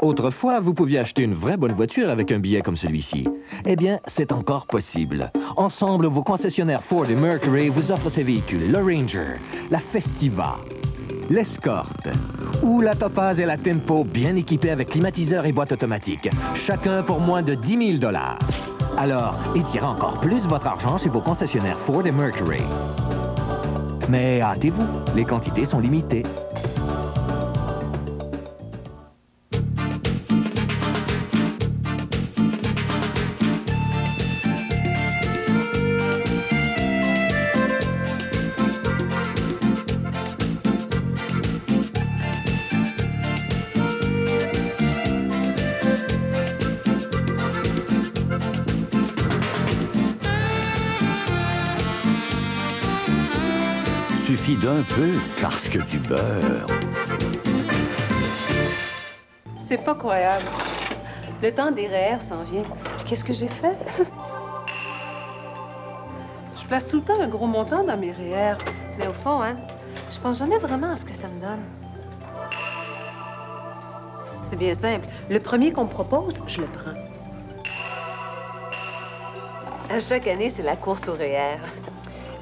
Autrefois, vous pouviez acheter une vraie bonne voiture avec un billet comme celui-ci. Eh bien, c'est encore possible. Ensemble, vos concessionnaires Ford et Mercury vous offrent ces véhicules. Le Ranger, la Festiva, l'Escort ou la Topaz et la Tempo, bien équipés avec climatiseur et boîte automatique. Chacun pour moins de 10 000 $. Alors, étirez encore plus votre argent chez vos concessionnaires Ford et Mercury. Mais hâtez-vous, les quantités sont limitées. Suffit d'un peu, parce que du beurre. C'est pas croyable. Le temps des REER s'en vient. Qu'est-ce que j'ai fait? Je place tout le temps un gros montant dans mes REER. Mais au fond, hein, je pense jamais vraiment à ce que ça me donne. C'est bien simple. Le premier qu'on me propose, je le prends. À chaque année, c'est la course au REER.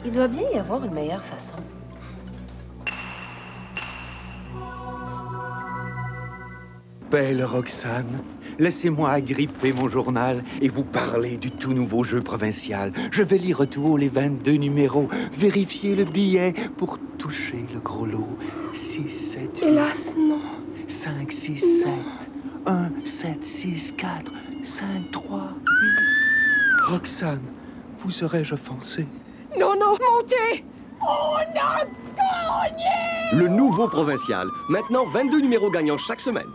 Il doit bien y avoir une meilleure façon. Belle Roxane, laissez-moi agripper mon journal et vous parler du tout nouveau jeu provincial. Je vais lire tout haut les 22 numéros, vérifier le billet pour toucher le gros lot. 6, 7, 8, Hélas, non. 5, 6, 7, 1, 7, 6, 4, 5, 3, 8. Roxane, vous serais-je offensé? Non, non, montez! On a gagné! Le nouveau provincial. Maintenant, 22 numéros gagnants chaque semaine.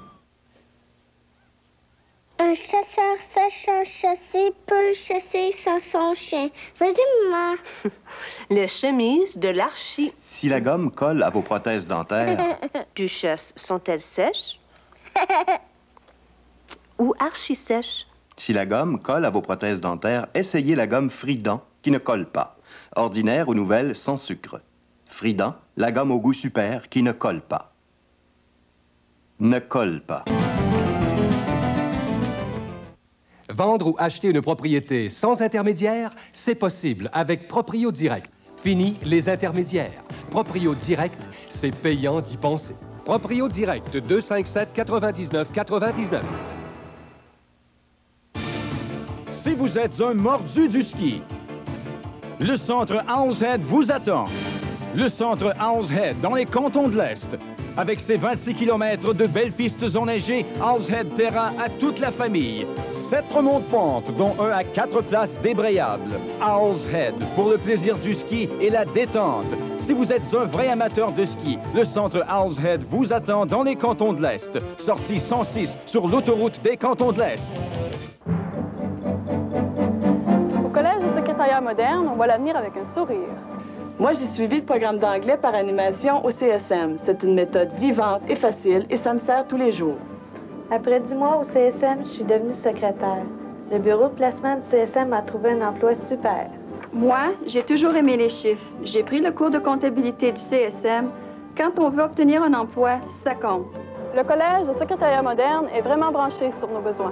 Un chasseur sachant chasser peut chasser sans son chien. Vas-y, maman. Les chemises de l'archi. Si la gomme colle à vos prothèses dentaires... Duchesse, sont-elles sèches? Ou archi-sèches? Si la gomme colle à vos prothèses dentaires, essayez la gomme Frident, qui ne colle pas. Ordinaire ou nouvelle, sans sucre. Frident, la gomme au goût super, qui ne colle pas. Ne colle pas. Vendre ou acheter une propriété sans intermédiaire, c'est possible avec Proprio Direct. Fini les intermédiaires. Proprio Direct, c'est payant d'y penser. Proprio Direct, 257 99 99. Si vous êtes un mordu du ski, le centre Owl's Head vous attend. Le centre Owl's Head, dans les cantons de l'Est. Avec ses 26 km de belles pistes enneigées, Owl's Head plaira à toute la famille. 7 remontes-pentes, dont 1 à 4 places débrayables. Owl's Head, pour le plaisir du ski et la détente. Si vous êtes un vrai amateur de ski, le centre Owl's Head vous attend dans les cantons de l'Est. Sortie 106 sur l'autoroute des cantons de l'Est. Au Collège de secrétariat moderne, on voit l'avenir avec un sourire. Moi, j'ai suivi le programme d'anglais par animation au CSM. C'est une méthode vivante et facile et ça me sert tous les jours. Après 10 mois au CSM, je suis devenue secrétaire. Le bureau de placement du CSM a trouvé un emploi super. Moi, j'ai toujours aimé les chiffres. J'ai pris le cours de comptabilité du CSM. Quand on veut obtenir un emploi, ça compte. Le Collège de secrétariat moderne est vraiment branché sur nos besoins.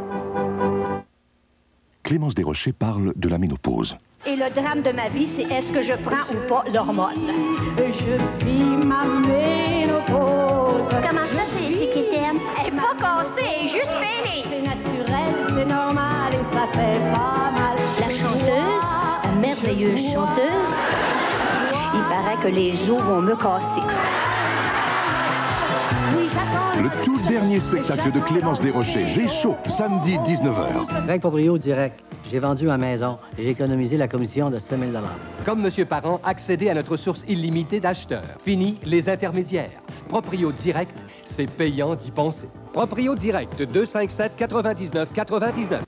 Clémence Desrochers parle de la ménopause. Et le drame de ma vie, c'est est-ce que je prends ou pas l'hormone? Je vis ma ménopause. Comment ça, c'est qui t'aime? Elle est pas cassée, elle est juste fêlée. C'est naturel, c'est normal et ça fait pas mal. La chanteuse, la merveilleuse chanteuse, il paraît que les os vont me casser. Oui, j'attends. Le tout dernier spectacle de Clémence Desrochers, J'ai chaud, samedi 19h. Avec Proprio Direct, j'ai vendu ma maison et j'ai économisé la commission de 5 000 $. Comme M. Parent, accédez à notre source illimitée d'acheteurs. Fini les intermédiaires. Proprio Direct, c'est payant d'y penser. Proprio Direct, 257 99 99.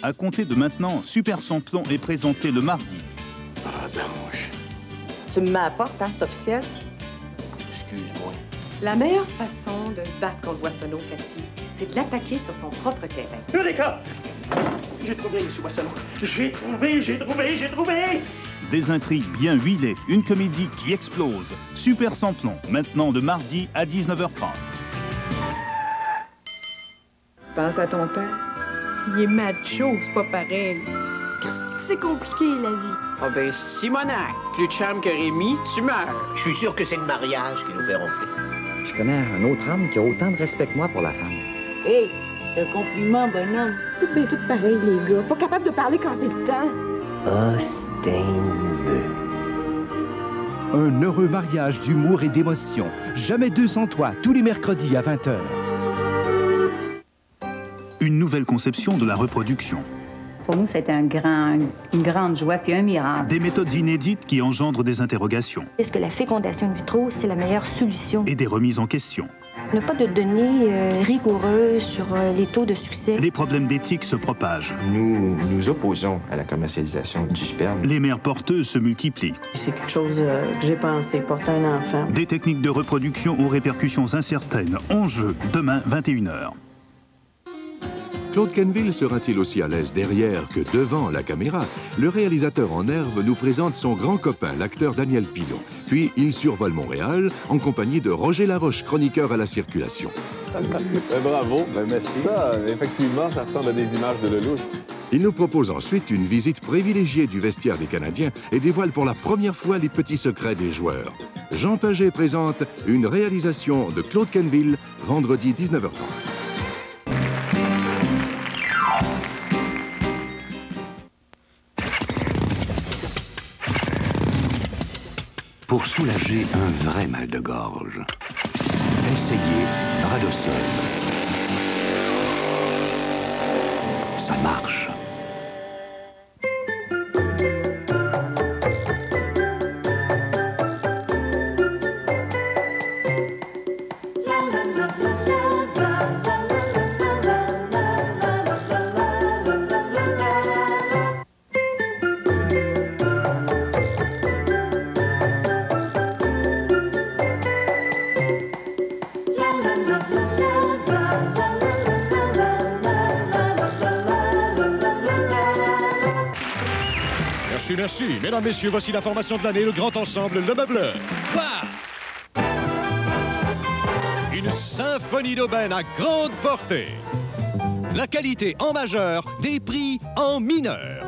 À compter de maintenant, Super Samplon est présenté le mardi. Ah, ben mouche. Tu me m'apportes, hein, c'est officiel? Excuse-moi. La meilleure façon de se battre contre Boissonneau, Cathy, c'est de l'attaquer sur son propre terrain. Eureka! J'ai trouvé, M. Boissonneau. J'ai trouvé! Des intrigues bien huilées, une comédie qui explose. Super Samplon, maintenant de mardi à 19h30. Pense à ton père. Il est macho, c'est pas pareil. Qu'est-ce que c'est compliqué, la vie? Ah ben, Simonac, plus de charme que Rémi, tu meurs. Je suis sûr que c'est le mariage qui nous fait ronfler. Je connais un autre homme qui a autant de respect que moi pour la femme. Hé, hey, un compliment, bonhomme. C'est bien tout pareil, les gars. Pas capable de parler quand c'est le temps. Un heureux mariage d'humour et d'émotion. Jamais deux sans toi, tous les mercredis à 20h. Une nouvelle conception de la reproduction. Pour nous, c'est une grande joie puis un miracle. Des méthodes inédites qui engendrent des interrogations. Est-ce que la fécondation in vitro, c'est la meilleure solution? Et des remises en question. On n'a pas de données rigoureuses sur les taux de succès. Les problèmes d'éthique se propagent. Nous nous opposons à la commercialisation du sperme. Les mères porteuses se multiplient. C'est quelque chose que j'ai pensé, porter un enfant. Des techniques de reproduction aux répercussions incertaines. Enjeu, demain, 21h. Claude Kenville sera-t-il aussi à l'aise derrière que devant la caméra? Le réalisateur en herbe nous présente son grand copain, l'acteur Daniel Pilon. Puis il survole Montréal en compagnie de Roger Laroche, chroniqueur à la circulation. Bravo, merci. Ça, effectivement, ça ressemble à des images de Lelouch. Il nous propose ensuite une visite privilégiée du vestiaire des Canadiens et dévoile pour la première fois les petits secrets des joueurs. Jean Paget présente une réalisation de Claude Kenville, vendredi 19h30. Pour soulager un vrai mal de gorge, essayez Radosol. Ça marche. Merci. Mesdames, messieurs, voici l'information de l'année, le grand ensemble, le meubleur. Wow! Une symphonie d'aubaine à grande portée. La qualité en majeur, des prix en mineur.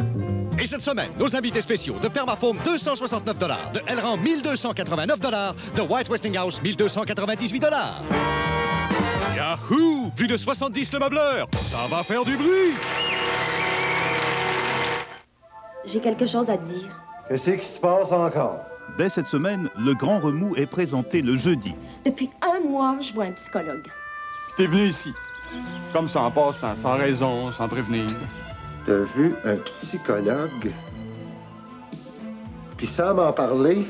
Et cette semaine, nos invités spéciaux de Permafoam, 269 $, de Elran, 1289 $, de White Westinghouse, 1298 $. Yahoo! Plus de 70 le meubleur. Ça va faire du bruit! J'ai quelque chose à te dire. Qu'est-ce qui se passe encore? Dès cette semaine, le grand remous est présenté le jeudi. Depuis un mois, je vois un psychologue. T'es venu ici, comme ça, en passant, sans raison, sans prévenir. T'as vu un psychologue? Puis sans m'en parler?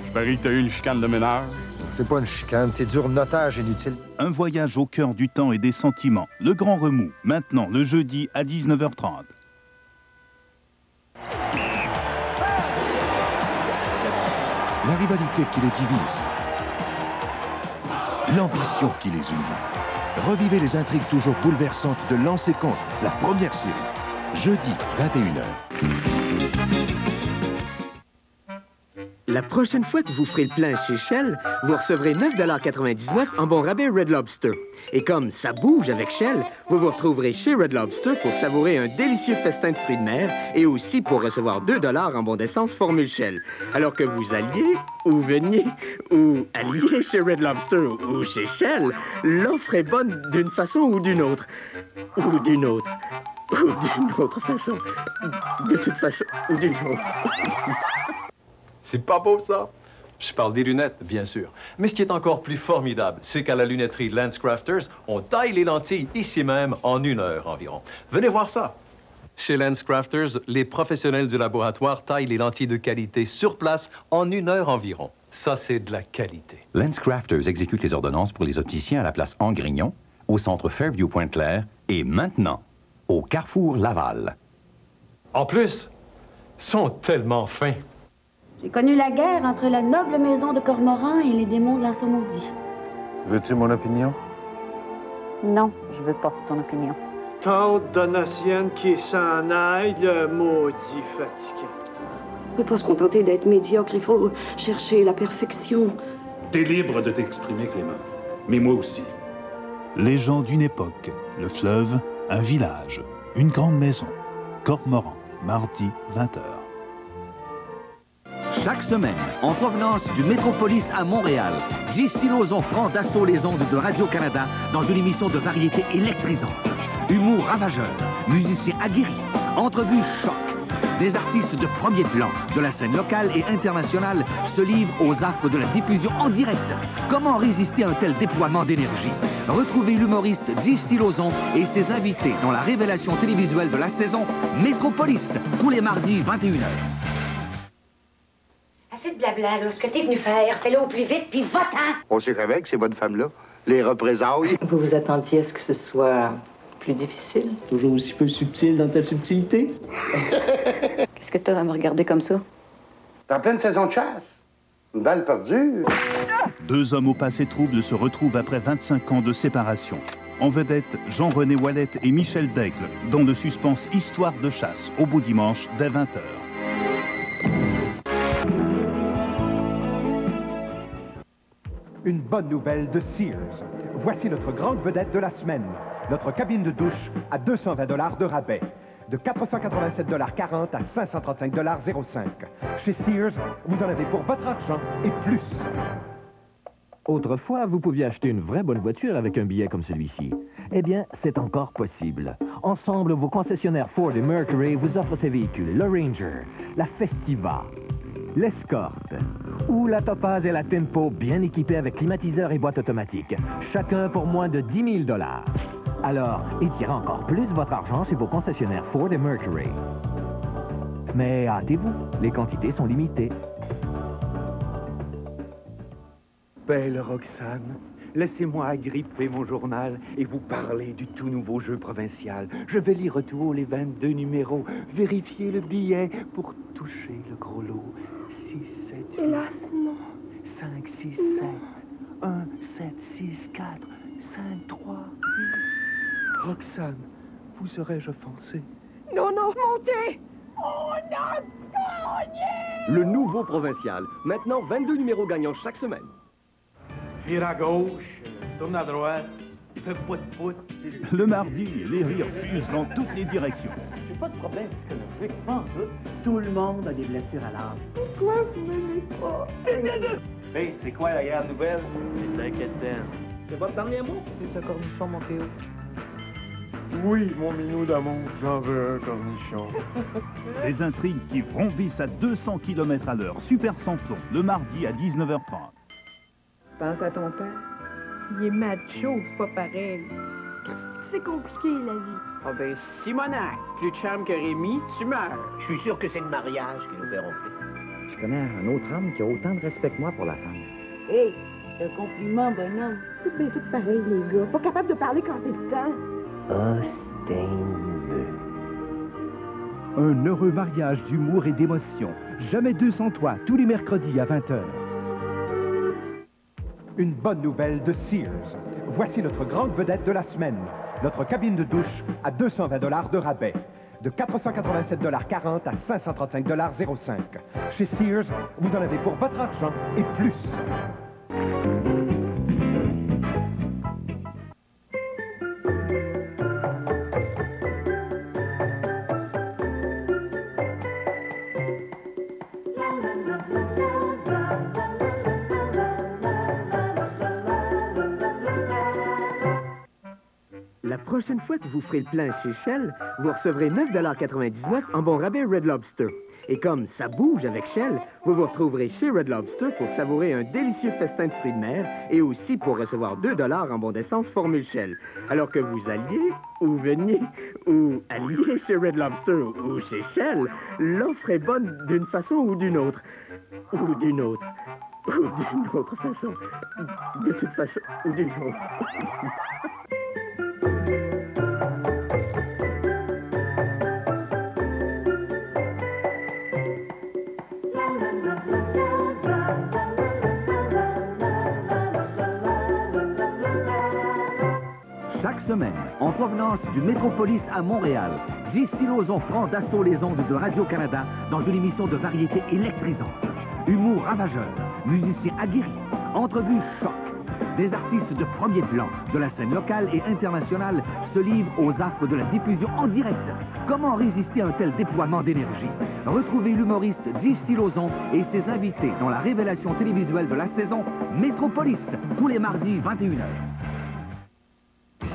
Je parie que t'as eu une chicane de ménage. C'est pas une chicane, c'est du notage inutile. Un voyage au cœur du temps et des sentiments. Le grand remous, maintenant, le jeudi à 19h30. La rivalité qui les divise. L'ambition qui les unit. Revivez les intrigues toujours bouleversantes de Lancer Contre, la première série. Jeudi, 21h. La prochaine fois que vous ferez le plein chez Shell, vous recevrez 9,99 $ en bon rabais Red Lobster. Et comme ça bouge avec Shell, vous vous retrouverez chez Red Lobster pour savourer un délicieux festin de fruits de mer et aussi pour recevoir 2 $ en bon d'essence formule Shell. Alors que vous alliez, ou veniez, ou alliez chez Red Lobster ou chez Shell, l'offre est bonne d'une façon ou d'une autre. Ou d'une autre. Ou d'une autre façon. De toute façon, ou d'une autre. C'est pas beau, ça? Je parle des lunettes, bien sûr. Mais ce qui est encore plus formidable, c'est qu'à la lunetterie LensCrafters, on taille les lentilles ici même en 1 heure environ. Venez voir ça. Chez LensCrafters, les professionnels du laboratoire taillent les lentilles de qualité sur place en 1 heure environ. Ça, c'est de la qualité. LensCrafters exécute les ordonnances pour les opticiens à la place Angrignon, au centre Fairview Pointe-Claire et maintenant, au Carrefour Laval. En plus, ils sont tellement fins. J'ai connu la guerre entre la noble maison de Cormoran et les démons de l'Anse Maudit. Veux-tu mon opinion? Non, je veux pas ton opinion. Tante Donatienne qui s'en aille, le maudit fatigué. On peut pas se contenter d'être médiocre, il faut chercher la perfection. T'es libre de t'exprimer, Clément. Mais moi aussi. Les gens d'une époque, le fleuve, un village, une grande maison. Cormoran, mardi, 20h. Chaque semaine, en provenance du Métropolis à Montréal, J.C. Lauzon prend d'assaut les ondes de Radio-Canada dans une émission de variété électrisante. Humour ravageur, musiciens aguerris, entrevues choc. Des artistes de premier plan, de la scène locale et internationale, se livrent aux affres de la diffusion en direct. Comment résister à un tel déploiement d'énergie? Retrouvez l'humoriste J.C. Lauzon et ses invités dans la révélation télévisuelle de la saison Métropolis, tous les mardis 21h. Assez de blabla, là. Ce que t'es venu faire, fais-le au plus vite, puis va-t'en! On sait qu'avec ces bonnes femmes-là, les représailles. Vous vous attendiez à ce que ce soit plus difficile? Toujours aussi peu subtil dans ta subtilité. Qu'est-ce que t'as à me regarder comme ça? En pleine saison de chasse. Une balle perdue. Deux hommes au passé trouble se retrouvent après 25 ans de séparation. En vedette, Jean-René Wallet et Michel Daigle, dans le suspense Histoire de chasse, au beau dimanche, dès 20h. Une bonne nouvelle de Sears. Voici notre grande vedette de la semaine. Notre cabine de douche à 220 $ de rabais. De 487,40 $ à 535,05 $. Chez Sears, vous en avez pour votre argent et plus. Autrefois, vous pouviez acheter une vraie bonne voiture avec un billet comme celui-ci. Eh bien, c'est encore possible. Ensemble, vos concessionnaires Ford et Mercury vous offrent ces véhicules. Le Ranger, la Festiva, l'Escort ou la Topaz et la Tempo, bien équipés avec climatiseur et boîte automatique. Chacun pour moins de 10 000 $. Alors, étirez encore plus votre argent chez vos concessionnaires Ford et Mercury. Mais hâtez-vous, les quantités sont limitées. Belle Roxane, laissez-moi agripper mon journal et vous parler du tout nouveau jeu provincial. Je vais lire tout les 22 numéros, vérifier le billet pour toucher le gros lot. 6, 7, 8, Hélas, non. 5, 6, 7, 1, 7, 6, 4, 5, 3, 8. Roxane, vous serais-je offensé? Non, non, montez! On a gagné! Le nouveau provincial. Maintenant, 22 numéros gagnants chaque semaine. Vire à gauche, tourne à droite, fais pout-pout. Le mardi, les rires fusent dans toutes les directions. J'ai pas de problème psychologique, tout le monde a des blessures à l'âme. Pourquoi vous m'aimez pas? Hey, c'est quoi la grande nouvelle? C'est inquiétant. C'est votre dernier mot? C'est un cornichon, mon Théo. Oui, mon minou d'amour, j'en veux un cornichon. Des intrigues qui vrombissent à 200 km à l'heure. Super Samplon, le mardi à 19h30. Pense à ton père. Il est macho, c'est pas pareil. C'est compliqué, la vie. Ah ben, Simonac, plus de charme que Rémi, tu meurs. Je suis sûr que c'est le mariage qui nous fait ronfler. Je connais un autre homme qui a autant de respect que moi pour la femme. Hé, c'est un compliment, bonhomme. C'est bien tout pareil, les gars. Pas capable de parler quand c'est le temps. Un heureux mariage d'humour et d'émotion. Jamais deux sans toi, tous les mercredis à 20h. Une bonne nouvelle de Sears. Voici notre grande vedette de la semaine. Notre cabine de douche à 220 $ de rabais. De 487,40 $ à 535,05 $. Chez Sears, vous en avez pour votre argent et plus. La prochaine fois que vous ferez le plein chez Shell, vous recevrez 9,99 $ en bon rabais Red Lobster. Et comme ça bouge avec Shell, vous vous retrouverez chez Red Lobster pour savourer un délicieux festin de fruits de mer et aussi pour recevoir 2 $ en bon d'essence formule Shell. Alors que vous alliez, ou veniez, ou alliez chez Red Lobster ou chez Shell, l'offre est bonne d'une façon ou d'une autre. Ou d'une autre. Ou d'une autre façon. De toute façon, ou d'une autre. Chaque semaine, en provenance du Métropolis à Montréal, J. Lauzon prend d'assaut les ondes de Radio-Canada dans une émission de variété électrisante. Humour ravageur, musiciens aguerris, entrevues choc. Des artistes de premier plan, de la scène locale et internationale, se livrent aux affres de la diffusion en direct. Comment résister à un tel déploiement d'énergie? Retrouvez l'humoriste J. Lauzon et ses invités dans la révélation télévisuelle de la saison Métropolis, tous les mardis 21h.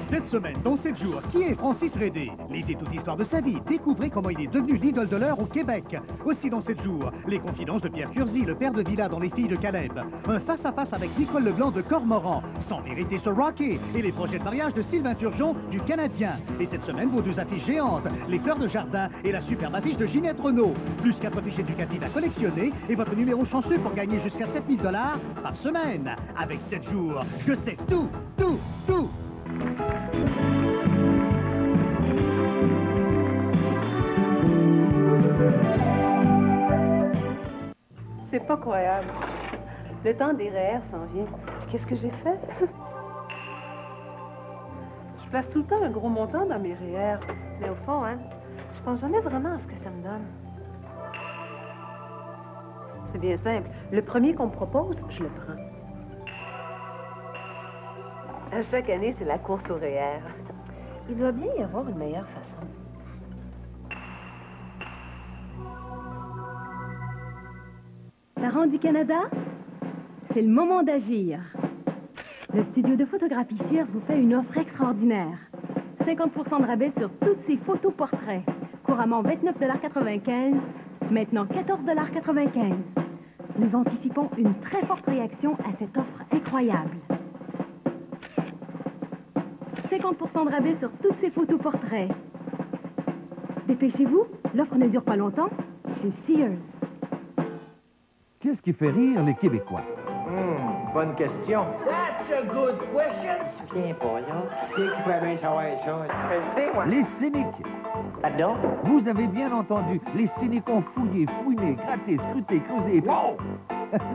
Cette semaine, dans 7 jours, qui est Francis Redé? Lisez toute l'histoire de sa vie, découvrez comment il est devenu l'idole de l'heure au Québec. Aussi dans 7 jours, les confidences de Pierre Curzi, le père de Villa dans Les Filles de Caleb. Un face-à-face avec Nicole Leblanc de Cormoran, Sans vérité sur Rocky, et les projets de mariage de Sylvain Turgeon du Canadien. Et cette semaine, vos 2 affiches géantes, Les Fleurs de Jardin et la superbe affiche de Ginette Renault. Plus 4 fiches éducatives à collectionner et votre numéro chanceux pour gagner jusqu'à 7 000 $ par semaine. Avec 7 jours, je sais tout, tout, tout. C'est pas croyable. Le temps des REER s'en vient. Qu'est-ce que j'ai fait? Je place tout le temps un gros montant dans mes REER. Mais au fond, hein, je pense jamais vraiment à ce que ça me donne. C'est bien simple. Le premier qu'on me propose, je le prends. À chaque année, c'est la course au REER. Il doit bien y avoir une meilleure façon. Parents du Canada, c'est le moment d'agir. Le studio de photographie Sears vous fait une offre extraordinaire. 50% de rabais sur toutes ces photos portraits. Couramment 29,95 $, maintenant 14,95 $. Nous anticipons une très forte réaction à cette offre incroyable. 50% de rabais sur toutes ces photos portraits. Dépêchez-vous, l'offre ne dure pas longtemps chez Sears. Qu'est-ce qui fait rire les Québécois? Bonne question. That's a good question. Je viens pas, là. C'est qui peut bien savoir ça? Je le sais, moi. Les cyniques. Pardon? Vous avez bien entendu, les cyniques ont fouillé, fouiné, gratté, scruté, creusé et... Wow!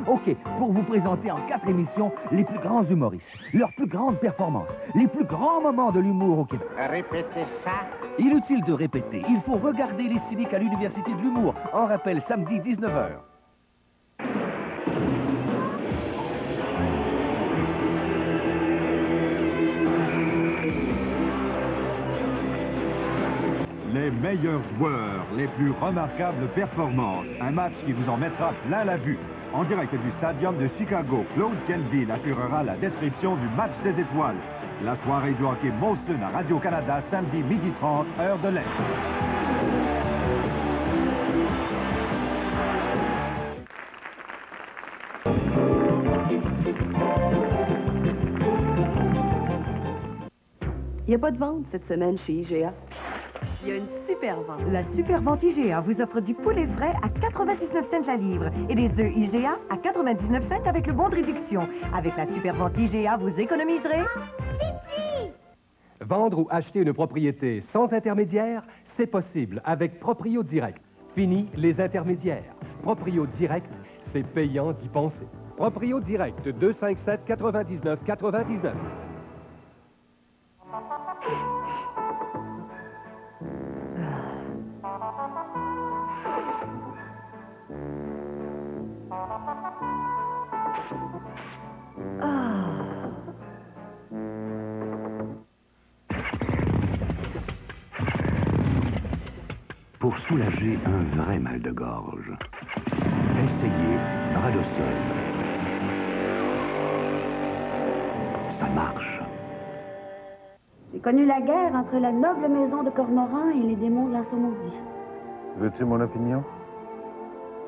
OK, pour vous présenter en 4 émissions les plus grands humoristes, leurs plus grandes performances, les plus grands moments de l'humour au Québec. Répétez ça. Inutile de répéter, il faut regarder les cyniques à l'Université de l'humour. En rappel, samedi 19h. Les meilleurs joueurs, les plus remarquables performances. Un match qui vous en mettra plein la vue. En direct du Stadium de Chicago, Claude Kenville assurera la description du match des étoiles. La soirée du hockey Molson à Radio-Canada, samedi 12h30, heure de l'Est. Il n'y a pas de vente cette semaine chez IGA. Il y a une super vente. La super vente IGA vous offre du poulet frais à 99 cents la livre et des œufs IGA à 99 cents avec le bon de réduction. Avec la super vente IGA, vous économiserez... Vendre ou acheter une propriété sans intermédiaire, c'est possible avec Proprio Direct. Fini les intermédiaires. Proprio Direct, c'est payant d'y penser. Proprio Direct, 257 99 99. Pour soulager un vrai mal de gorge, essayez Radosol. Ça marche. J'ai connu la guerre entre la noble maison de Cormoran et les démons de l'Insomaudit. Veux-tu mon opinion?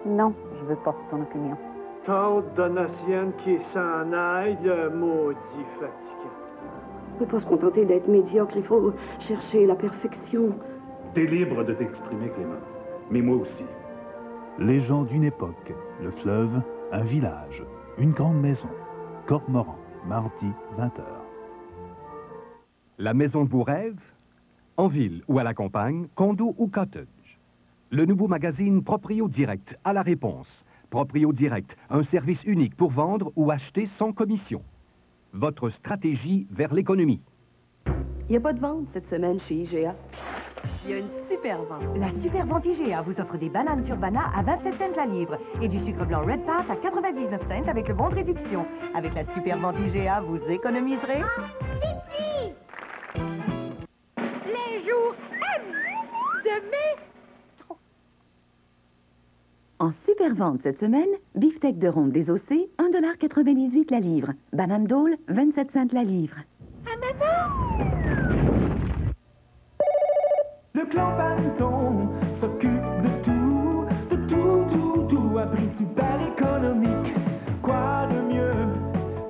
Non, je veux pas ton opinion. Tante Donatienne qui s'en aille, le maudit fatigué. On peut pas se contenter d'être médiocre, il faut chercher la perfection. T'es libre de t'exprimer, Clément. Mais moi aussi. Les gens d'une époque, le fleuve, un village, une grande maison. Cormoran, mardi, 20h. La maison de vos rêves, en ville ou à la campagne, condo ou cottage. Le nouveau magazine Proprio Direct a la réponse. Proprio Direct, un service unique pour vendre ou acheter sans commission. Votre stratégie vers l'économie. Il n'y a pas de vente cette semaine chez IGA. Il y a une super vente. La super vente IGA vous offre des bananes Turbana à 27 cents la livre et du sucre blanc Red Pass à 99 cents avec le bon de réduction. Avec la super vente IGA, vous économiserez... Les jours de mai. En super vente cette semaine, beefsteak de ronde désossé, 1,98 $ la livre. Banane Dole, 27 cents la livre. Le clan Panton s'occupe de tout, un prix super économique. Quoi de mieux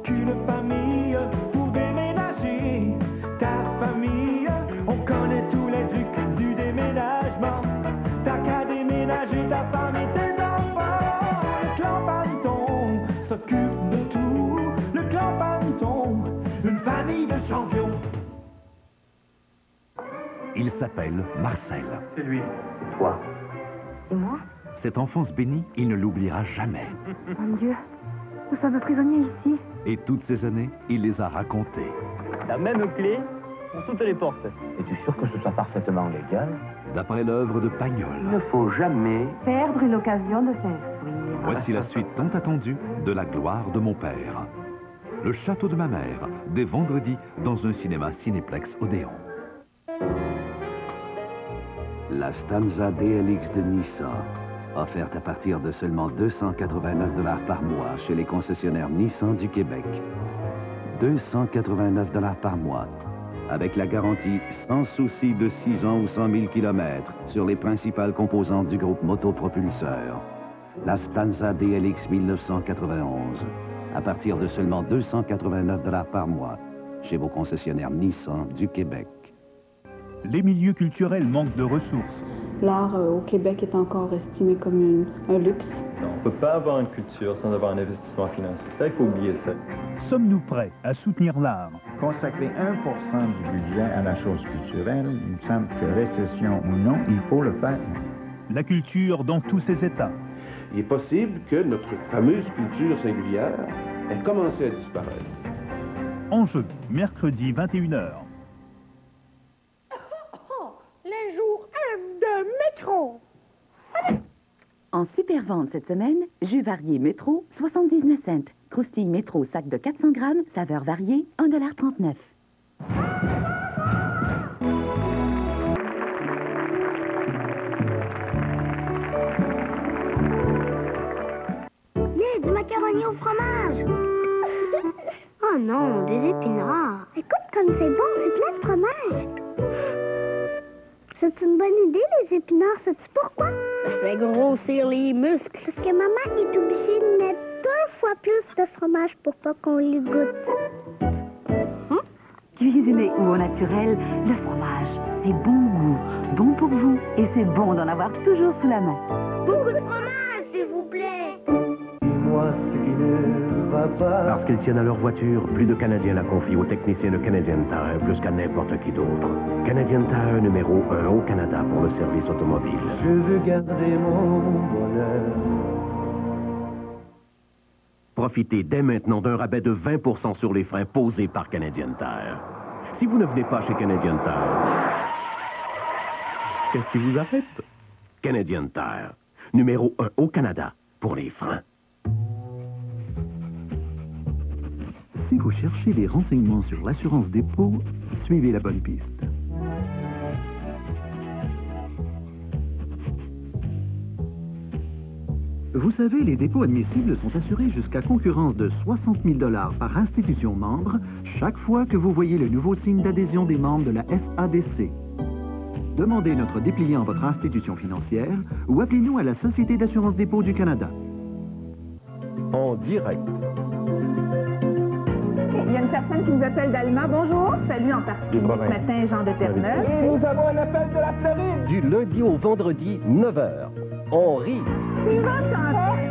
qu'une famille pour déménager ta famille? On connaît tous les trucs du déménagement. T'as qu'à déménager ta femme et tes enfants. Le clan Panton s'occupe de tout, le clan Panton, une famille de champions. Il s'appelle Marcel. C'est lui. Toi. Et moi? Cette enfance bénie, il ne l'oubliera jamais. Mon Dieu, nous sommes prisonniers ici. Et toutes ces années, il les a racontées. La même clé pour toutes les portes. Es-tu sûr que ce soit parfaitement légal? D'après l'œuvre de Pagnol. Il ne faut jamais Perdre une occasion de s'instruire. Voici la suite tant attendue de La gloire de mon père. Le château de ma mère, dès vendredi, dans un cinéma Cinéplex Odéon. La Stanza DLX de Nissan, offerte à partir de seulement 289 $ par mois chez les concessionnaires Nissan du Québec. 289 $ par mois, avec la garantie sans souci de 6 ans ou 100 000 km sur les principales composantes du groupe motopropulseur. La Stanza DLX 1991, à partir de seulement 289 $ par mois chez vos concessionnaires Nissan du Québec. Les milieux culturels manquent de ressources. L'art au Québec est encore estimé comme un luxe. Non, on ne peut pas avoir une culture sans avoir un investissement financier. Ça, il faut oublier ça. Sommes-nous prêts à soutenir l'art? Consacrer 1% du budget à la chose culturelle, il me semble que récession ou non, il faut le faire. La culture dans tous ses états. Il est possible que notre fameuse culture singulière ait commencé à disparaître. Enjeu, mercredi 21h. Les jours de métro. En super vente cette semaine, jus varié métro, 79 cents. Croustille métro, sac de 400 grammes, saveur variée, 1,39 $. Yeah, du macaroni au fromage. Oh non, des épinards. Écoute comme c'est bon, c'est plein de fromage. C'est une bonne idée, les épinards. Sais-tu pourquoi? Ça fait grossir les muscles. Parce que maman est obligée de mettre 2 fois plus de fromage pour pas qu'on les goûte. Cuisiné ou au naturel, le fromage, c'est bon goût, bon pour vous, et c'est bon d'en avoir toujours sous la main. Beaucoup de fromage, s'il vous plaît. Dis-moi ce qui ne va pas. Parce qu'ils tiennent à leur voiture, plus de Canadiens la confient aux techniciens de Canadian Tire, plus qu'à n'importe qui d'autre. Canadian Tire numéro 1 au Canada pour le service automobile. Je veux garder mon bonheur. Profitez dès maintenant d'un rabais de 20% sur les freins posés par Canadian Tire. Si vous ne venez pas chez Canadian Tire, qu'est-ce qui vous arrête? Canadian Tire, numéro 1 au Canada pour les freins. Si vous cherchez des renseignements sur l'assurance dépôt, suivez la bonne piste. Vous savez, les dépôts admissibles sont assurés jusqu'à concurrence de 60 000 $ par institution membre chaque fois que vous voyez le nouveau signe d'adhésion des membres de la SADC. Demandez notre dépliant à votre institution financière ou appelez-nous à la Société d'assurance dépôt du Canada. En direct. Il y a une personne qui nous appelle d'Alma. Bonjour. Salut en particulier ce matin, Jean de Terre-Neuve. Et nous avons un appel de la Floride. Du lundi au vendredi, 9h. On rit. Tu vas chanter.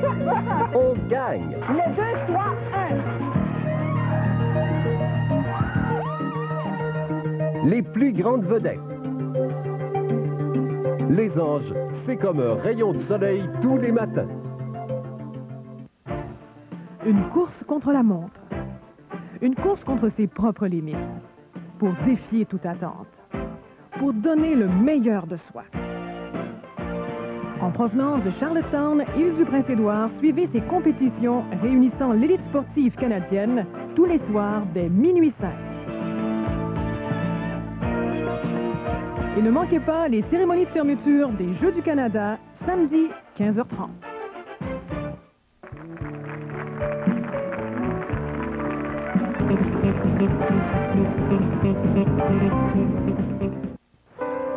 On gagne. Le 2, 3, 1. Les plus grandes vedettes. Les anges, c'est comme un rayon de soleil tous les matins. Une course contre la montre. Une course contre ses propres limites. pour défier toute attente, pour donner le meilleur de soi. En provenance de Charlottetown, Île-du-Prince-Édouard, suivez ces compétitions réunissant l'élite sportive canadienne tous les soirs dès minuit 5. Et ne manquez pas les cérémonies de fermeture des Jeux du Canada, samedi 15h30.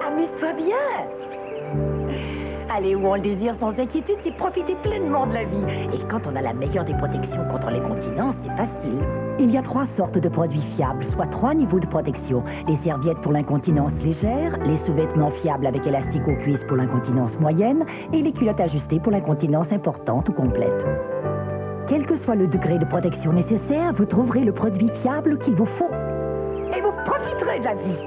Amuse-toi bien. Aller où on le désire sans inquiétude, c'est profiter pleinement de la vie. Et quand on a la meilleure des protections contre l'incontinence, c'est facile. Il y a 3 sortes de produits fiables, soit 3 niveaux de protection. Les serviettes pour l'incontinence légère, les sous-vêtements fiables avec élastique aux cuisses pour l'incontinence moyenne, et les culottes ajustées pour l'incontinence importante ou complète. Quel que soit le degré de protection nécessaire, vous trouverez le produit fiable qu'il vous faut. Et vous profiterez de la vie.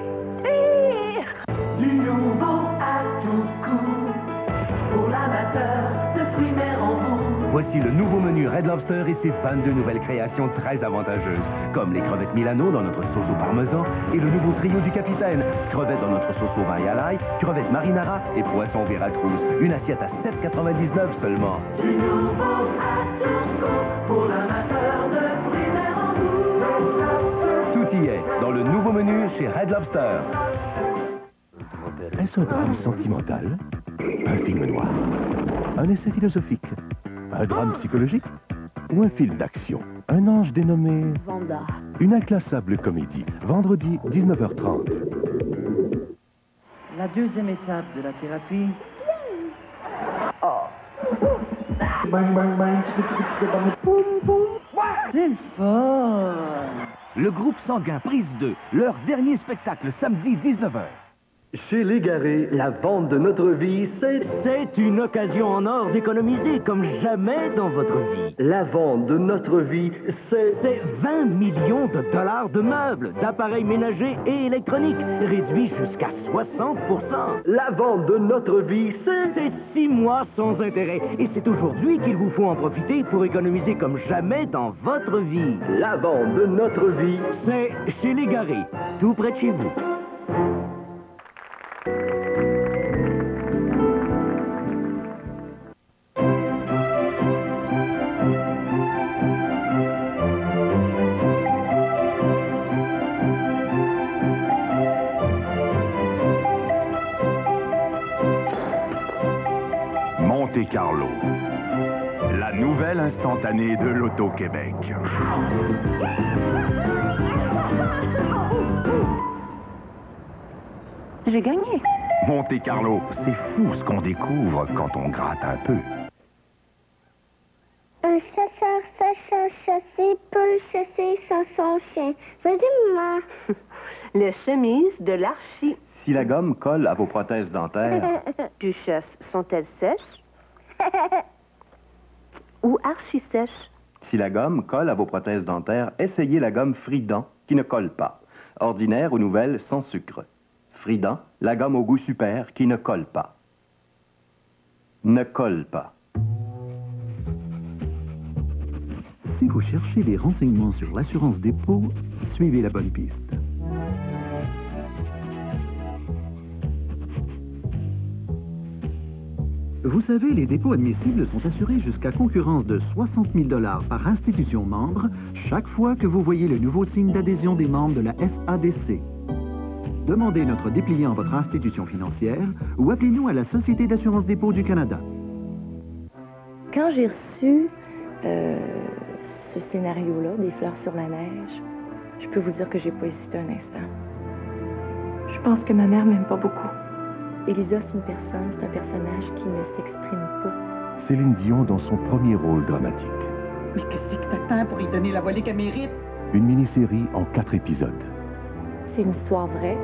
Du nouveau à tout coup, pour l'amateur de fruits mer en bout. Voici le nouveau menu Red Lobster et ses 22 nouvelles créations très avantageuses, comme les crevettes Milano dans notre sauce au parmesan et le nouveau trio du capitaine, crevettes dans notre sauce au vin et à l'ail, crevettes marinara et poisson Veracruz. Une assiette à 7,99 seulement. Du nouveau à tout coup, pour l'amateur de fruits mer en bout. Tout y est dans le nouveau menu chez Red Lobster. Est-ce un drame sentimental? Un film noir? Un essai philosophique? Un drame psychologique? Ou un film d'action? Un ange dénommé... Vanda. Une inclassable comédie. Vendredi, 19h30. La deuxième étape de la thérapie. C'est le fun. Le groupe sanguin Prise 2, leur dernier spectacle samedi 19h. Chez Légaré, la vente de notre vie, c'est une occasion en or d'économiser comme jamais dans votre vie. La vente de notre vie, c'est 20 millions de dollars de meubles, d'appareils ménagers et électroniques, réduits jusqu'à 60%. La vente de notre vie, c'est 6 mois sans intérêt. Et c'est aujourd'hui qu'il vous faut en profiter pour économiser comme jamais dans votre vie. La vente de notre vie, c'est chez Légaré, tout près de chez vous. Monte Carlo, la nouvelle instantanée de l'Auto-Québec. J'ai gagné. Monte Carlo, c'est fou ce qu'on découvre quand on gratte un peu. Un chasseur sachant chasser peut chasser sans son chien. Vas-y, maman. Les chemises de l'archi. Si la gomme colle à vos prothèses dentaires... Duchesse, sont-elles sèches? Ou archi-sèches? Si la gomme colle à vos prothèses dentaires, essayez la gomme Frident, qui ne colle pas. Ordinaire ou nouvelle, sans sucre. Frident, la gomme au goût super, qui ne colle pas. Ne colle pas. Si vous cherchez des renseignements sur l'assurance dépôt, suivez la bonne piste. Vous savez, les dépôts admissibles sont assurés jusqu'à concurrence de 60 000 $ par institution membre chaque fois que vous voyez le nouveau signe d'adhésion des membres de la SADC. Demandez notre dépliant à votre institution financière ou appelez-nous à la Société d'assurance dépôt du Canada. Quand j'ai reçu ce scénario-là, des fleurs sur la neige, je peux vous dire que j'ai pas hésité un instant. Je pense que ma mère m'aime pas beaucoup. Elisa, c'est une personne, c'est un personnage qui ne s'exprime pas. Céline Dion dans son premier rôle dramatique. Mais qu'est-ce que t'attends pour lui donner la volée qu'elle mérite? Une mini-série en 4 épisodes. C'est une histoire vraie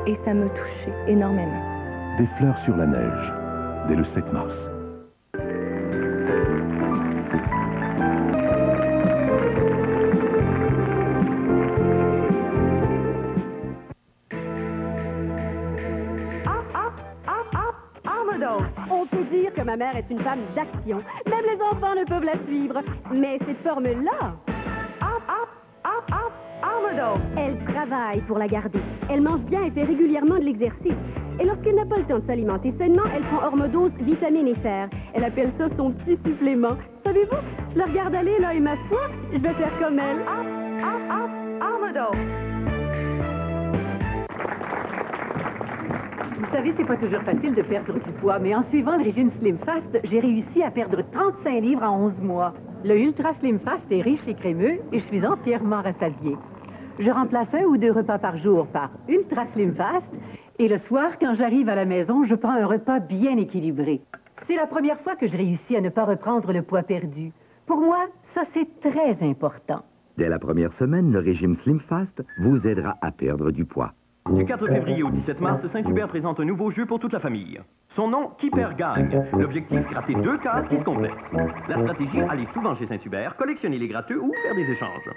et ça m'a touchée énormément. Des fleurs sur la neige, dès le 7 mars. On peut dire que ma mère est une femme d'action. Même les enfants ne peuvent la suivre. Mais cette formule-là... modo! Elle travaille pour la garder. Elle mange bien et fait régulièrement de l'exercice. Et lorsqu'elle n'a pas le temps de s'alimenter sainement, elle prend hormodose, vitamines et fer. Elle appelle ça son petit supplément. Savez-vous, je la regarde aller, là, et ma foi, je vais faire comme elle. Hormodose! Vous savez, c'est pas toujours facile de perdre du poids, mais en suivant le régime Slim Fast, j'ai réussi à perdre 35 livres en 11 mois. Le Ultra Slim Fast est riche et crémeux et je suis entièrement rassasiée. Je remplace 1 ou 2 repas par jour par Ultra Slim Fast et le soir, quand j'arrive à la maison, je prends un repas bien équilibré. C'est la première fois que je réussis à ne pas reprendre le poids perdu. Pour moi, ça, c'est très important. Dès la première semaine, le régime Slim Fast vous aidera à perdre du poids. Du 4 février au 17 mars, Saint-Hubert présente un nouveau jeu pour toute la famille. Son nom, Qui perd gagne. L'objectif, gratter 2 cases qui se complètent. La stratégie, aller souvent chez Saint-Hubert, collectionner les gratteux ou faire des échanges.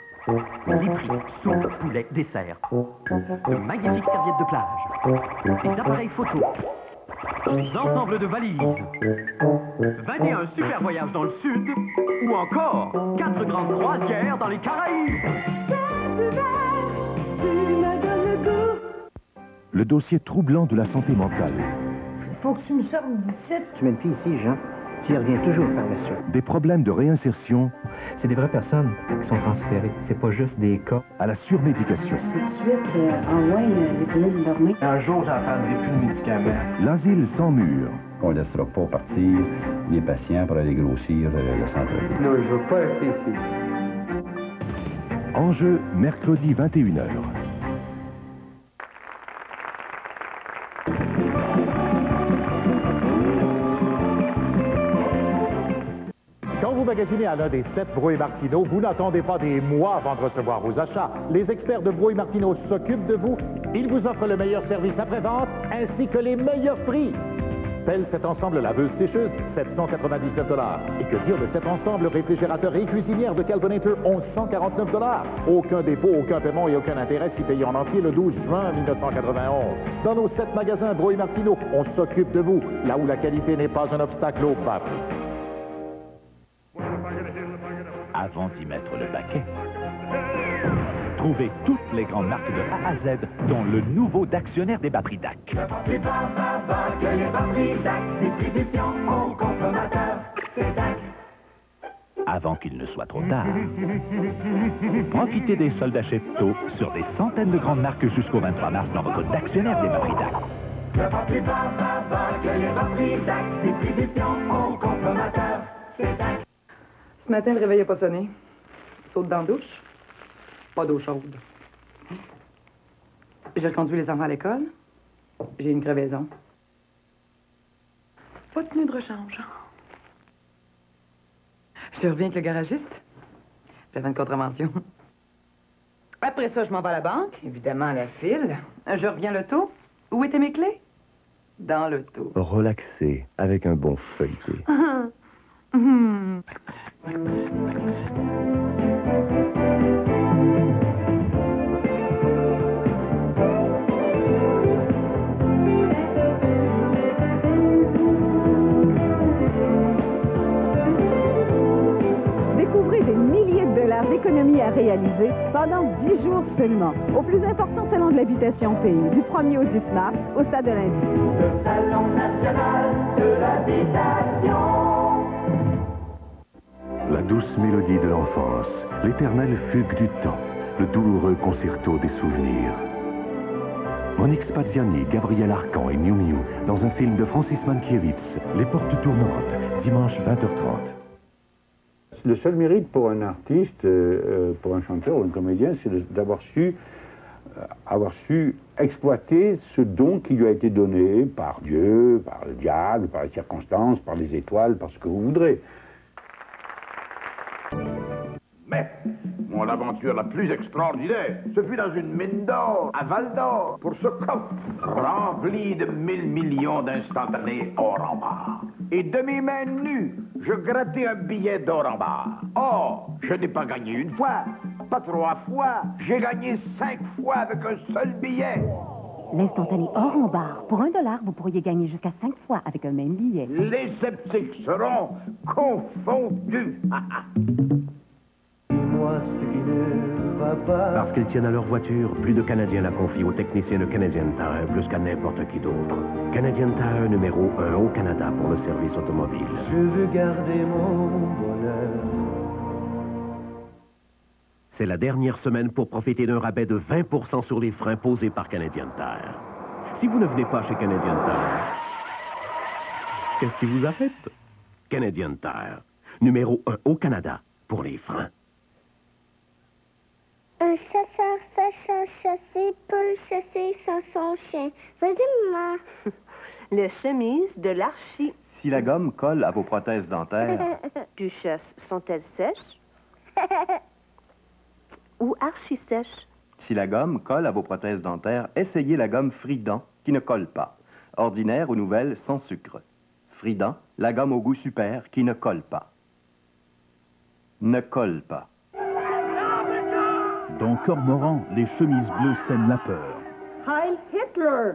Les prix, soupe, poulet, dessert. De magnifiques serviettes de plage. Des appareils photo. Des ensembles de valises. 21 super voyages dans le sud. Ou encore 4 grandes croisières dans les Caraïbes. Le dossier troublant de la santé mentale. Faut que tu me sortes d'ici. Tu mets une fille ici, Jean. Tu y reviens toujours par la suite. Des problèmes de réinsertion. C'est des vraies personnes qui sont transférées. C'est pas juste des cas. À la surmédication. Tout de suite, envoie les pénibles de dormir. Un jour, j'en prendrai plus de médicaments. L'asile sans mur. On ne laissera pas partir les patients pour aller grossir le centre-ville. Non, je veux pas rester ici. Enjeu, mercredi 21h. Quand vous magasinez à l'un des 7 Brouille Martineau, vous n'attendez pas des mois avant de recevoir vos achats. Les experts de Brouille Martineau s'occupent de vous. Ils vous offrent le meilleur service après-vente ainsi que les meilleurs prix. Tel cet ensemble laveuse-sécheuse, 799 $. Et que dire de cet ensemble réfrigérateur et cuisinière de Kelvinator, 1149 $. Aucun dépôt, aucun paiement et aucun intérêt si payé en entier le 12 juin 1991. Dans nos 7 magasins Brouille Martineau, on s'occupe de vous, là où la qualité n'est pas un obstacle au bas prix. Avant d'y mettre le paquet, trouvez toutes les grandes marques de A à Z, dont le nouveau d'actionnaire des batteries DAC. Les batteries DAC, distribution aux consommateurs, c'est DAC. Avant qu'il ne soit trop tard, profitez des soldes Achète-Tôt sur des centaines de grandes marques jusqu'au 23 mars dans votre d'actionnaire des batteries DAC. Les batteries DAC, distribution aux consommateurs, c'est DAC. Ce matin, le réveil n'a pas sonné. Saute dans la douche. Pas d'eau chaude. J'ai reconduit les enfants à l'école. J'ai une crevaison. Pas de tenue de rechange. Je reviens avec le garagiste. J'avais une contravention. Après ça, je m'en vais à la banque. Évidemment, à la file. Je reviens l'auto. Où étaient mes clés? Dans l'auto. Relaxé, avec un bon feuilleté. Découvrez des milliers de dollars d'économies à réaliser pendant 10 jours seulement au plus important salon de l'habitation pays, du 1er au 10 mars, au Stade de l'Industrie. Le Salon national de l'habitation. La douce mélodie de l'enfance, l'éternelle fugue du temps, le douloureux concerto des souvenirs. Monique Spaziani, Gabriel Arcan et Miu Miu dans un film de Francis Mankiewicz, Les Portes Tournantes, dimanche 20h30. Le seul mérite pour un artiste, pour un chanteur ou un comédien, c'est d'avoir su exploiter ce don qui lui a été donné par Dieu, par le diable, par les circonstances, par les étoiles, par ce que vous voudrez. Mais mon aventure la plus extraordinaire, ce fut dans une mine d'or, à Val d'Or, pour ce coffre rempli de 1000 millions d'instantanés or en barre. Et de mes mains nues, je grattais un billet d'or en barre. Or, je n'ai pas gagné une fois, pas 3 fois, j'ai gagné 5 fois avec un seul billet. L'instantané or en barre. Pour $1, vous pourriez gagner jusqu'à 5 fois avec un même billet. Les sceptiques seront confondus. Dis-moi ce qui ne va Parce qu'ils tiennent à leur voiture, plus de Canadiens la confient aux techniciens de Canadian Tire plus qu'à n'importe qui d'autre. Canadian Tire numéro 1 au Canada pour le service automobile. Je veux garder mon bonheur. C'est la dernière semaine pour profiter d'un rabais de 20% sur les freins posés par Canadian Tire. Si vous ne venez pas chez Canadian Tire, qu'est-ce qui vous arrête? Canadian Tire, numéro 1 au Canada pour les freins. Un chasseur sache chasser, peut chasser sans son chien. Vas-y, maman. Les chemises de l'archi. Si la gomme colle à vos prothèses dentaires, Duchesse, sont-elles sèches? Ou archi-sèches? si la gomme colle à vos prothèses dentaires, essayez la gomme Frident qui ne colle pas. Ordinaire ou nouvelle, sans sucre. Frident, la gomme au goût super qui ne colle pas. Ne colle pas. Dans Cormoran, les chemises bleues sèment la peur. Heil Hitler!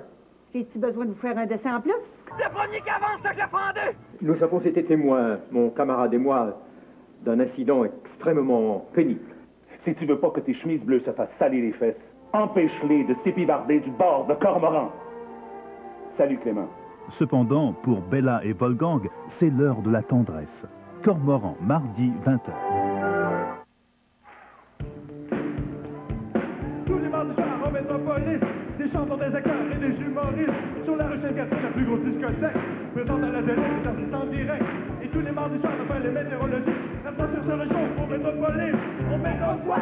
J'ai-tu besoin de vous faire un dessin en plus? Le premier qui avance, je le prends deux! Nous avons été témoins, mon camarade et moi, d'un incident extrêmement pénible. Si tu veux pas que tes chemises bleues se fassent salir les fesses, empêche-les de s'épivarder du bord de Cormoran. Salut Clément. Cependant, pour Bella et Wolfgang, c'est l'heure de la tendresse. Cormoran, mardi 20h. Tous les mardis soirs en métropolis, des chanteurs, des acteurs et des humoristes. Sur la rue Saint-Catherine, la plus grosse discothèque, présente à la télé des artistes en direct. Et tous les mardis soirs, on fait les météorologies. La sur ce région pour métropolis. On met donc quoi?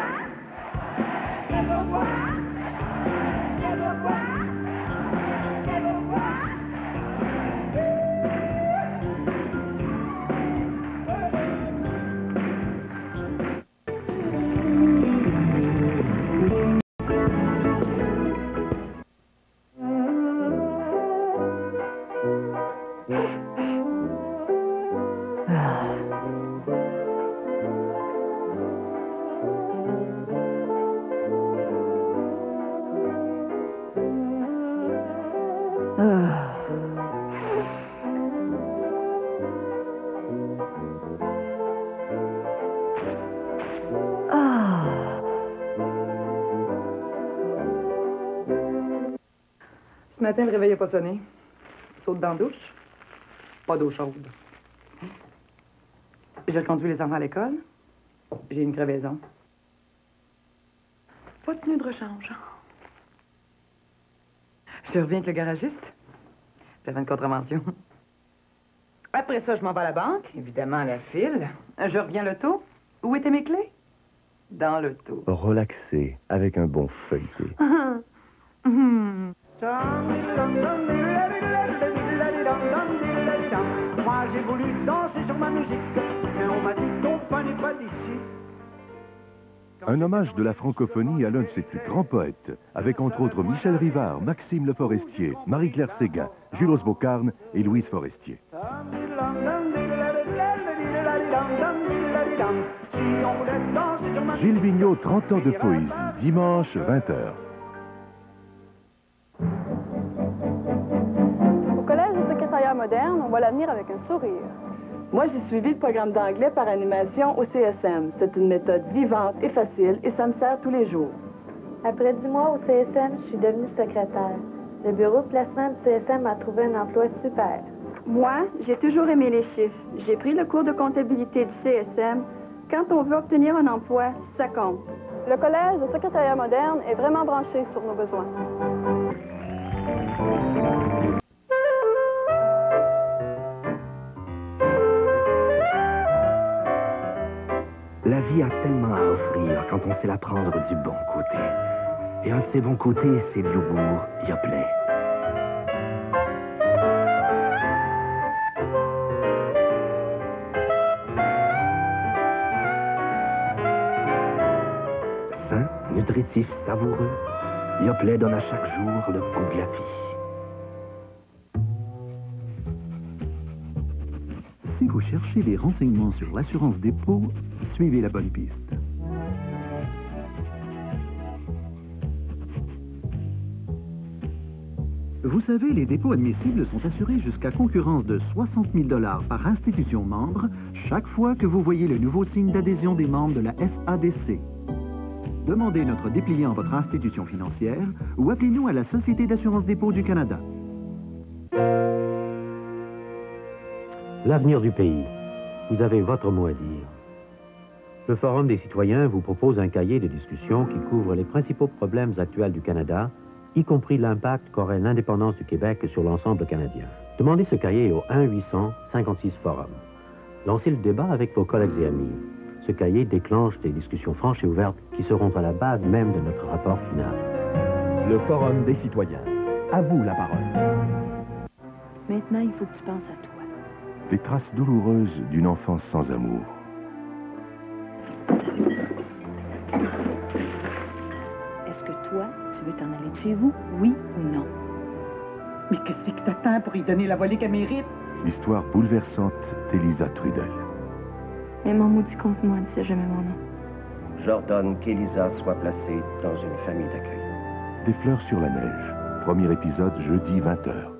Ce matin, le réveil n'a pas sonné. Saute dans la douche. Pas d'eau chaude. J'ai reconduit les enfants à l'école. J'ai une crevaison. Pas de tenue de rechange. Je reviens avec le garagiste. J'avais une contravention. Après ça, je m'en vais à la banque. Évidemment, à la file. Je reviens l'auto. Où étaient mes clés? Dans l'auto. Relaxé, avec un bon feuilleté. Moi j'ai voulu danser sur ma musique, mais on m'a dit ton pain n'est pas d'ici. Un hommage de la francophonie à l'un de ses plus grands poètes, avec entre autres Michel Rivard, Maxime Le Forestier, Marie-Claire Séguin, Jules Beaucarne et Louise Forestier. Gilles Vigneault, 30 ans de poésie, dimanche 20h. Au Collège du secrétariat moderne, on voit l'avenir avec un sourire. Moi, j'ai suivi le programme d'anglais par animation au CSM. C'est une méthode vivante et facile et ça me sert tous les jours. Après 10 mois au CSM, je suis devenue secrétaire. Le bureau de placement du CSM m'a trouvé un emploi super. Moi, j'ai toujours aimé les chiffres. J'ai pris le cours de comptabilité du CSM. Quand on veut obtenir un emploi, ça compte. Le Collège du secrétariat moderne est vraiment branché sur nos besoins. La vie a tellement à offrir quand on sait la prendre du bon côté. Et un de ces bons côtés, c'est l'humour Yoplait. Sain, nutritif, savoureux, Yoplait donne à chaque jour le goût de la vie. Si vous cherchez des renseignements sur l'assurance dépôt, suivez la bonne piste. Vous savez, les dépôts admissibles sont assurés jusqu'à concurrence de 60 000 $ par institution membre chaque fois que vous voyez le nouveau signe d'adhésion des membres de la SADC. Demandez notre dépliant à votre institution financière ou appelez-nous à la Société d'assurance dépôt du Canada. L'avenir du pays. Vous avez votre mot à dire. Le Forum des citoyens vous propose un cahier de discussion qui couvre les principaux problèmes actuels du Canada, y compris l'impact qu'aurait l'indépendance du Québec sur l'ensemble canadien. Demandez ce cahier au 1-800-56-FORUM. Lancez le débat avec vos collègues et amis. Ce cahier déclenche des discussions franches et ouvertes qui seront à la base même de notre rapport final. Le Forum des citoyens. À vous la parole. Maintenant, il faut que tu penses à toi. Les traces douloureuses d'une enfance sans amour. Est-ce que toi, tu veux t'en aller de chez vous, oui ou non? Mais qu'est-ce que t'attends pour y donner la volée qu'elle mérite? L'histoire bouleversante d'Elisa Trudel. Mais mon maudit contre moi, dis jamais mon nom. J'ordonne qu'Elisa soit placée dans une famille d'accueil. Des fleurs sur la neige. Premier épisode, jeudi 20h.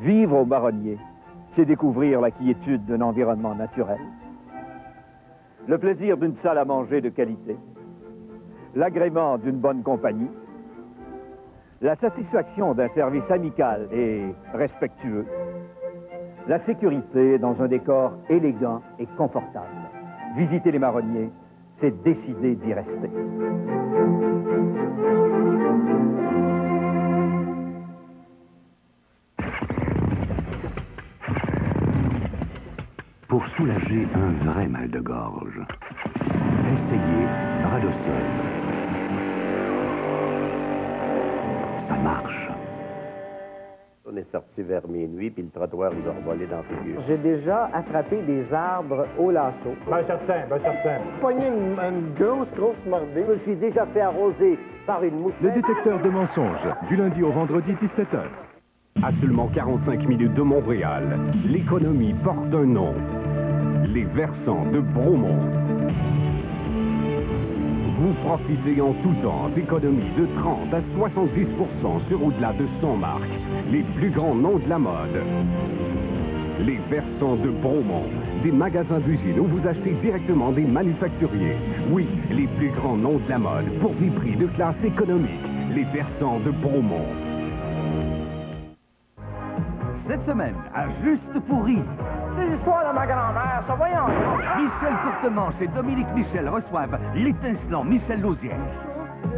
Vivre au Marronnier, c'est découvrir la quiétude d'un environnement naturel, le plaisir d'une salle à manger de qualité, l'agrément d'une bonne compagnie, la satisfaction d'un service amical et respectueux, la sécurité dans un décor élégant et confortable. Visiter les Marronniers, c'est décider d'y rester. Pour soulager un vrai mal de gorge, essayez Bradosol. Ça marche. On est sorti vers minuit, puis le trottoir nous a revolé dans les yeux. J'ai déjà attrapé des arbres au lasso. Ben certain. Pogné une grosse mordée. Je me suis déjà fait arroser par une mouche. Le détecteur de mensonges, du lundi au vendredi 17h. À seulement 45 minutes de Montréal, l'économie porte un nom. Les versants de Bromont. Vous profitez en tout temps d'économies de 30 à 70% sur au-delà de 100 marques. Les plus grands noms de la mode. Les versants de Bromont. Des magasins d'usine où vous achetez directement des manufacturiers. Oui, les plus grands noms de la mode pour des prix de classe économique. Les versants de Bromont. Cette semaine, à Juste pour rire. Les histoires de ma grand-mère, ça voyons. Michel Courtemanche et Dominique Michel reçoivent l'étincelant Michel Lausière.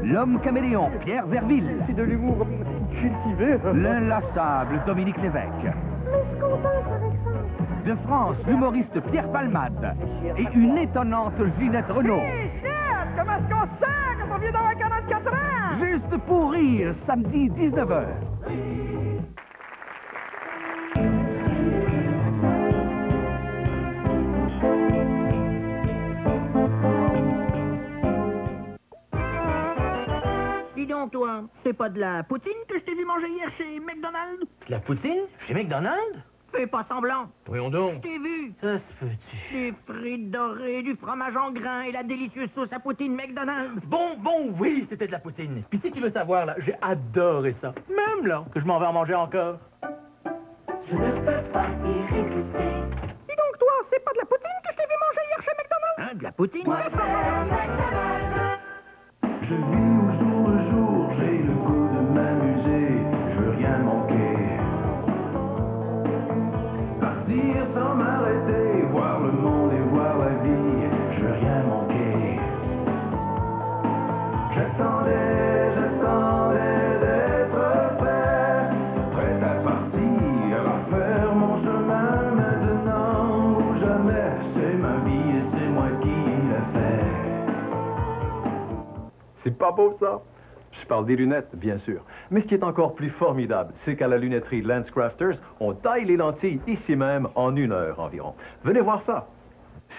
L'homme caméléon, Pierre Verville. C'est de l'humour cultivé. L'inlassable Dominique Lévesque. Mais je suis contente, par exemple. De France, l'humoriste Pierre Palmade. Et une étonnante Ginette Renaud. Hé, Ginette, comment est-ce qu'on sent quand on vient d'avoir 44 ans? Juste pour rire, samedi 19h. Dis donc, toi, c'est pas de la poutine que je t'ai vu manger hier chez McDonald's? De la poutine? Chez McDonald's? Fais pas semblant. Voyons donc. Je t'ai vu. Ça se peut-tu? Des frites dorées, du fromage en grains et la délicieuse sauce à poutine McDonald's. Bon, oui, c'était de la poutine. Puis si tu veux savoir, là, j'ai adoré ça. Même là, que je m'en vais en manger encore. Je ne peux pas y résister. Dis donc, toi, c'est pas de la poutine que je t'ai vu manger hier chez McDonald's? Hein, de la poutine? Ouais, Je vis au jour le jour, j'ai le goût de m'amuser, je veux rien manquer. Partir sans m'arrêter, voir le monde et voir la vie, je veux rien manquer. J'attendais d'être prêt à partir, à faire mon chemin maintenant ou jamais. C'est ma vie et c'est moi qui la fais. C'est pas beau, ça? Je parle des lunettes, bien sûr. Mais ce qui est encore plus formidable, c'est qu'à la lunetterie LensCrafters, on taille les lentilles ici même en 1 heure environ. Venez voir ça.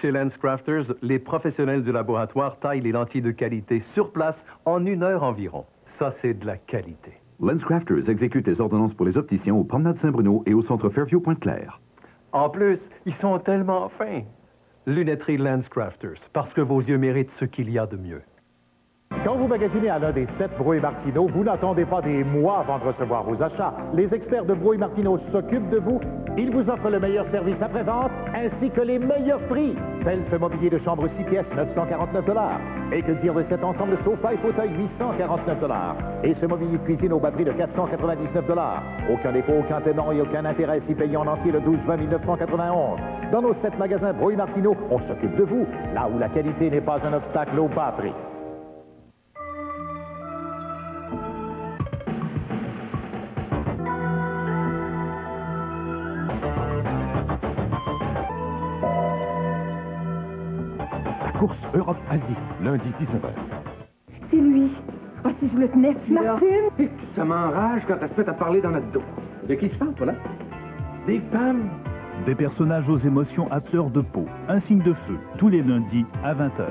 Chez LensCrafters, les professionnels du laboratoire taillent les lentilles de qualité sur place en 1 heure environ. Ça, c'est de la qualité. LensCrafters exécute les ordonnances pour les opticiens au Promenade Saint-Bruno et au centre Fairview Pointe-Claire. En plus, ils sont tellement fins. Lunetterie LensCrafters, parce que vos yeux méritent ce qu'il y a de mieux. Quand vous magasinez à l'un des 7 Brouille Martineau, vous n'attendez pas des mois avant de recevoir vos achats. Les experts de Brouille Martineau s'occupent de vous Il vous offre le meilleur service après-vente ainsi que les meilleurs prix. Belf mobilier de chambre 6 pièces, 949 $. Et que dire de cet ensemble sofa et fauteuil, 849 $. Et ce mobilier de cuisine au bas prix de 499 $. Aucun dépôt, aucun paiement et aucun intérêt si payé en entier le 12 juin 1991. Dans nos 7 magasins Brouille Martineau, on s'occupe de vous, là où la qualité n'est pas un obstacle au bas prix. Course Europe-Asie, lundi 19h. C'est lui. Ah, si je le tenais, celui-là. Martine! Ça m'enrage quand elle se met à parler dans notre dos. De qui tu parles, toi, là? Des femmes? Des personnages aux émotions à fleur de peau. Un signe de feu, tous les lundis à 20h.